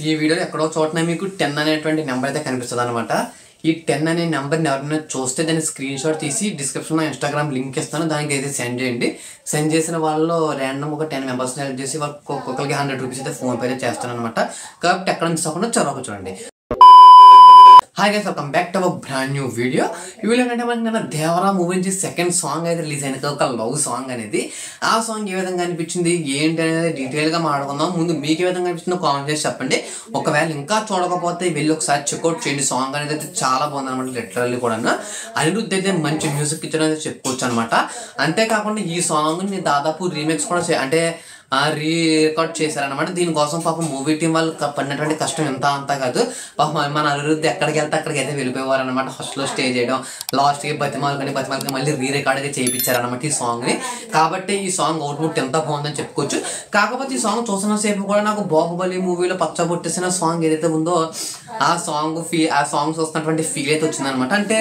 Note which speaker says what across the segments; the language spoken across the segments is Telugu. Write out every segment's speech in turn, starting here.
Speaker 1: ఈ వీడియోలో ఎక్కడో చోటన మీకు 10 అనేటువంటి నెంబర్ అయితే కనిపిస్తుంది అనమాట. ఈ 10 అనే నెంబర్ని ఎవరైనా చూస్తే దాన్ని స్క్రీన్ షాట్ తీసి డిస్క్రిప్షన్లో ఇన్స్టాగ్రామ్ లింక్ ఇస్తాను, దానికి అయితే సెండ్ చేయండి. సెండ్ చేసిన వాళ్ళు ర్యాండమ్ ఒక 10 మెంబర్స్ని హెల్ప్ చేసి ఒక్కొక్కరికి 100 రూపీస్ అయితే ఫోన్పే అయితే చేస్తాను అనమాట. కాబట్టి ఎక్కడ నుంచి తప్పకుండా చదవక చూడండి. Hi guys, welcome back to our brand new video. ఈ వీడియో అంటే మనకి నిన్న దేవరా మూవీ నుంచి సెకండ్ సాంగ్ అయితే రిలీజ్ అయింది, ఒక లవ్ సాంగ్ అనేది. ఆ సాంగ్ ఏ విధంగా అనిపించింది ఏంటి అనేది డీటెయిల్గా మాట్లాడుకుందాం. ముందు మీకు ఏ విధంగా అనిపించిందో కామెంట్ చేసి చెప్పండి. ఒకవేళ ఇంకా చూడకపోతే వెళ్ళి ఒకసారి చెక్అవుట్ చేయండి. సాంగ్ అనేది అయితే చాలా బాగుంది అనమాట. లిటరల్లీ కూడా అనిరుద్ధ్ అయితే మంచి మ్యూజిక్ ఇచ్చడం అయితే చెప్పుకోవచ్చు అనమాట. అంతేకాకుండా ఈ సాంగ్ని దాదాపు రీమిక్స్ కూడా అంటే రీరికార్డ్ చేశారనమాట. దీనికోసం పాపం మూవీ టీం వాళ్ళు పడినటువంటి కష్టం ఎంత అంతా కాదు. పాపం మన అనిరుద్ధ్ ఎక్కడికి వెళ్తే అక్కడికి అయితే వెళ్ళిపోయేవారు అనమాట. ఫస్ట్లో స్టే చేయడం, లాస్ట్కి బతిమాలకి మళ్ళీ రీరికార్డ్ అయితే చేయించారనమాట ఈ సాంగ్ని. కాబట్టి ఈ సాంగ్ అవుట్పుట్ ఎంత బాగుందని చెప్పుకోవచ్చు. కాకపోతే ఈ సాంగ్ చూసిన సేపు కూడా నాకు బాహుబలి మూవీలో పచ్చబొట్టేసిన సాంగ్ ఏదైతే ఉందో ఆ సాంగ్ చూస్తున్నటువంటి ఫీల్ అయితే వచ్చిందనమాట. అంటే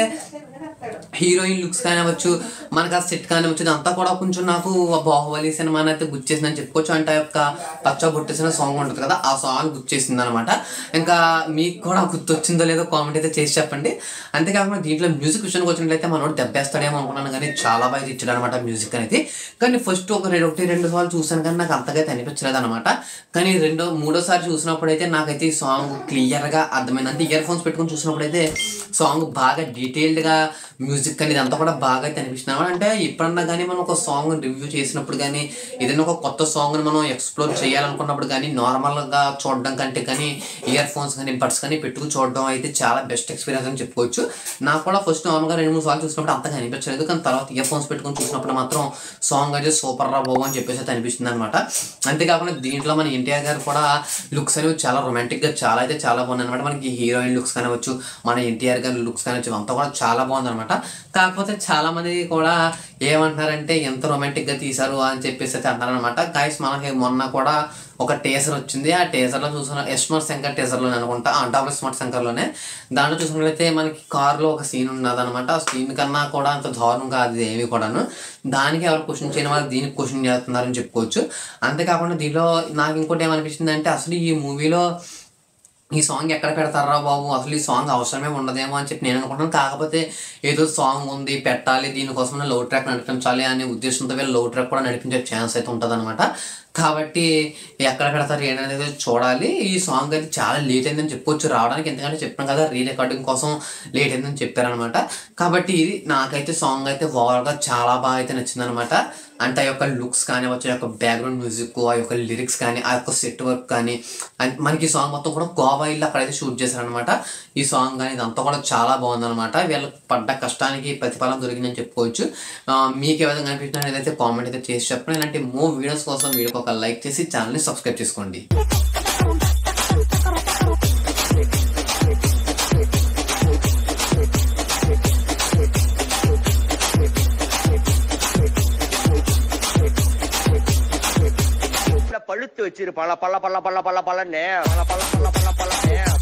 Speaker 1: హీరోయిన్ లుక్స్ కానివ్వచ్చు, మనకు ఆ సెట్ కానివచ్చు, ఇదంతా కూడా కొంచెం నాకు బాహుబలి సినిమాని అయితే గుర్చేసిందని చెప్పుకోవచ్చు. అంటే యొక్క పచ్చబొట్టేసిన సాంగ్ ఉంటుంది కదా, ఆ సాంగ్ గుర్చేసింది అనమాట. ఇంకా మీకు కూడా గుర్తొచ్చిందో లేదో కామెంట్ అయితే చేసి చెప్పండి. అంతేకాకుండా దీంట్లో మ్యూజిక్ విషయానికి వచ్చినట్లయితే మనోడు దెబ్బేస్తాడేమో అనుకున్నాను, కానీ చాలా బాగా ఇచ్చాడు అనమాట మ్యూజిక్ అనేది. కానీ ఫస్ట్ ఒకటి రెండు సార్లు చూసాను కానీ నాకు అంతగా అనిపించలేదు అనమాట. కానీ మూడోసారి చూసినప్పుడు అయితే నాకైతే ఈ సాంగ్ క్లియర్గా అర్థమైంది. అంటే ఇయర్ ఫోన్స్ పెట్టుకుని చూసినప్పుడు అయితే సాంగ్ బాగా డీటెయిల్డ్గా మ్యూజిక్ అనేది అంతా కూడా బాగా అయితే అనిపిస్తుంది అనమాట. అంటే ఎప్పుడన్నా కానీ మనం ఒక సాంగ్ రివ్యూ చేసినప్పుడు కానీ ఏదైనా ఒక కొత్త సాంగ్ని మనం ఎక్స్ప్లోర్ చేయాలనుకున్నప్పుడు కానీ నార్మల్గా చూడడం కంటే కానీ ఇయర్ ఫోన్స్ కానీ బడ్స్ కానీ పెట్టుకు చూడడం అయితే చాలా బెస్ట్ ఎక్స్పీరియన్స్ అని చెప్పుకోవచ్చు. నాకు కూడా ఫస్ట్ నార్మల్గా 2-3 సార్లు చూసినప్పుడు అంతగా అనిపించలేదు, కానీ తర్వాత ఇయర్ ఫోన్స్ పెట్టుకుని చూసినప్పుడు మాత్రం సాంగ్ అయితే సూపర్ రా బాబు అని చెప్పేసి అయితే అనిపిస్తుంది అనమాట. అంతేకాకుండా దీంట్లో మన ఎన్టీఆర్ గారు కూడా లుక్స్ అనేవి చాలా రొమాంటిక్గా చాలా బాగుంది అనమాట. మనకి హీరోయిన్ లుక్స్ కానివచ్చు, మన ఎన్టీఆర్ గారి లుక్స్ కానివచ్చు, అంతా కూడా చాలా బాగుంది అనమాట. కాకపోతే చాలా మంది కూడా ఏమంటారంటే ఎంత రొమాంటిక్గా తీశారు అని చెప్పేసి అయితే అంటారనమాట. గాయస్, మనకి మొన్న కూడా ఒక టేజర్ వచ్చింది. ఆ టేజర్లో చూసిన స్మార్ట్ శంకర్ టేజర్లోనే అనుకుంటా, డబుల్ స్మార్ట్ శంకర్లోనే దాంట్లో చూసినట్లయితే మనకి కారులో ఒక సీన్ ఉన్నదనమాట. ఆ సీన్ కన్నా కూడా అంత దారుణం కాదు ఏమి కూడాను. దానికి ఎవరు క్వశ్చన్ చేయని వాళ్ళు దీనికి క్వశ్చన్ చేస్తున్నారని చెప్పుకోవచ్చు. అంతేకాకుండా దీనిలో నాకు ఇంకోటి ఏమనిపించింది అంటే అసలు ఈ మూవీలో ఈ సాంగ్ ఎక్కడ పెడతారా బాబు, అసలు ఈ సాంగ్ అవసరమే ఉండదేమో అని చెప్పి నేను అనుకుంటున్నాను. కాకపోతే ఏదో సాంగ్ ఉంది పెట్టాలి, దీనికోసం లవ్ ట్రాక్ నడిపించాలి అనే ఉద్దేశంతో వీళ్ళు లవ్ ట్రాక్ కూడా నడిపించే ఛాన్స్ అయితే ఉంటుంది అనమాట. కాబట్టి ఎక్కడ పెడతారు ఏంటనేది చూడాలి. ఈ సాంగ్ అయితే చాలా లేట్ అయిందని చెప్పుకోవచ్చు రావడానికి, ఎందుకంటే చెప్పాను కదా రీ రికార్డింగ్ కోసం లేట్ అయిందని చెప్పారనమాట. కాబట్టి ఇది నాకైతే సాంగ్ అయితే ఓవర్గా చాలా బాగా అయితే నచ్చిందనమాట. అంటే ఆ యొక్క లుక్స్ కానివచ్చు, ఆ యొక్క బ్యాక్గ్రౌండ్ మ్యూజిక్, ఆ యొక్క లిరిక్స్ కానీ, ఆ యొక్క సెట్ వర్క్ కానీ, మనకి ఈ సాంగ్ మొత్తం కూడా గోవా ఇల్లు అక్కడైతే షూట్ చేశారనమాట. ఈ సాంగ్ కానీ ఇదంతా కూడా చాలా బాగుందనమాట. వీళ్ళకి పడ్డ కష్టానికి ప్రతిఫలం దొరికిందని చెప్పుకోవచ్చు. మీకు ఏ విధంగా అనిపించిన ఏదైతే కామెంట్ అయితే చేసి చెప్పండి. ఇలాంటి మోర్ వీడియోస్ కోసం వీడియోకి ఒక లైక్ చేసి ఛానల్ని సబ్స్క్రైబ్ చేసుకోండి.
Speaker 2: பழுத்து வச்சிரு பல பல பல பல பல பலன்னு பல பல பல பல பல